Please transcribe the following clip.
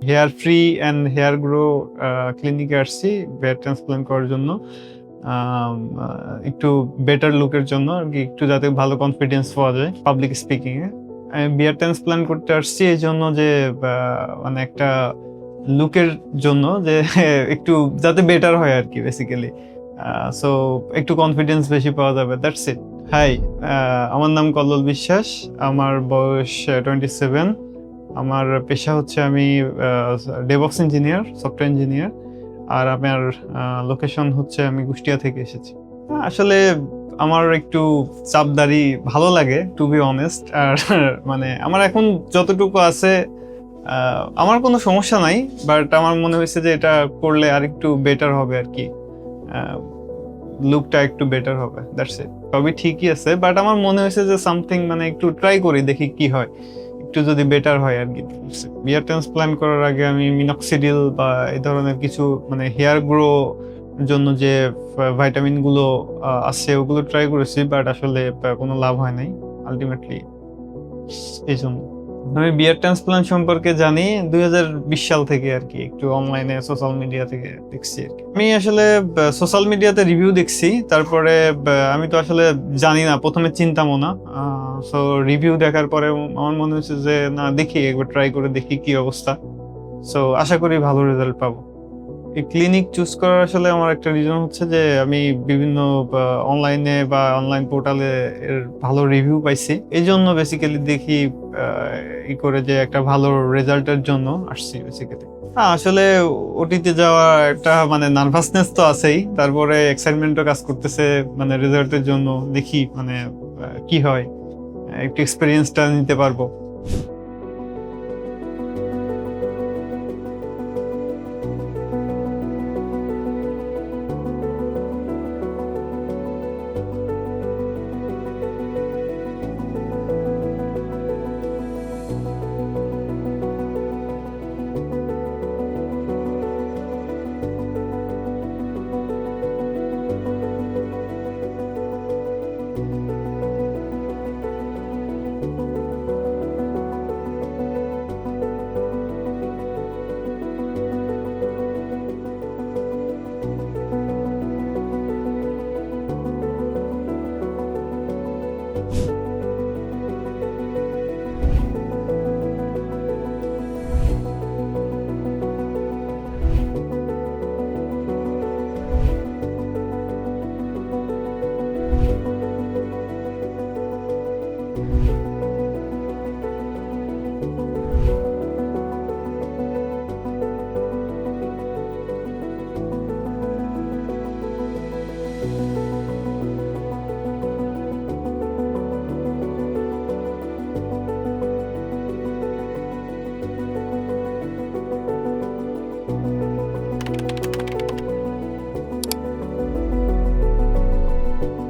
Hair free and hair grow ক্লিনিকে আসছি hair transplant করার জন্য। একটু বেটার লুকের জন্য আর কি, একটু যাতে ভালো কনফিডেন্স পাওয়া যায় পাবলিক স্পিকিং এ। আমি বিয়ার ট্রান্সপ্লান্ট করতে আসছি এই জন্য যে মানে একটা লুকের জন্য যে একটু যাতে বেটার হয় আর কি বেসিক্যালি। সো একটু কনফিডেন্স বেশি পাওয়া যাবে, দ্যাটস ইট। হাই, আমার নাম কল্লোল বিশ্বাস, আমার বয়স 27। আমার পেশা হচ্ছে আমি ডেভঅপস ইঞ্জিনিয়ার, সফটওয়্যার ইঞ্জিনিয়ার। আর আমার লোকেশন হচ্ছে আমি কুষ্টিয়া থেকে এসেছি। আসলে আমার একটু চাপদারি ভালো লাগে টু বি অনেস্ট। আর মানে আমার এখন যতটুকু আছে আমার কোনো সমস্যা নাই, বাট আমার মনে হয়েছে যে এটা করলে আর একটু বেটার হবে আর কি, লুকটা একটু বেটার হবে, দ্যাটস ইট। সবই ঠিকই আছে, বাট আমার মনে হয়েছে যে সামথিং মানে একটু ট্রাই করি, দেখি কি হয়, একটু যদি বেটার হয় আর কি। বিয়ার ট্রান্সপ্লান্ট করার আগে আমি মিনক্সিডিল বা এই ধরনের কিছু মানে হেয়ার গ্রো জন্য যে ভাইটামিন গুলো আছে ওগুলো ট্রাই করেছি, বাট আসলে কোনো লাভ হয় নাই আলটিমেটলি। এই জন্য আমি বিয়ার ট্রান্সপ্লান্ট সম্পর্কে জানি 2020 সাল থেকে আর কি, একটু অনলাইনে সোশ্যাল মিডিয়া থেকে দেখছি আর কি। আমি আসলে সোশ্যাল মিডিয়াতে রিভিউ দেখছি, তারপরে আমি তো আসলে জানি না, প্রথমে চিন্তামও না। সো রিভিউ দেখার পরে আমার মনে হচ্ছে যে না, দেখি একবার ট্রাই করে দেখি কি অবস্থা। সো আশা করি ভালো রেজাল্ট পাবো। এই ক্লিনিক চুজ করার আসলে আমার একটা রিজন হচ্ছে যে আমি বিভিন্ন অনলাইনে বা অনলাইন পোর্টালে এর ভালো রিভিউ পাইছি, এই জন্য বেসিক্যালি দেখি ই করে যে একটা ভালো রেজাল্টের জন্য আসছি বেসিক্যালি। আসলে ওটিতে যাওয়া একটা মানে নার্ভাসনেস তো আছেই, তারপরে এক্সাইটমেন্টও কাজ করতেছে মানে রেজাল্টের জন্য। দেখি মানে কি হয়, একটু এক্সপিরিয়েন্সটা নিতে পারবো।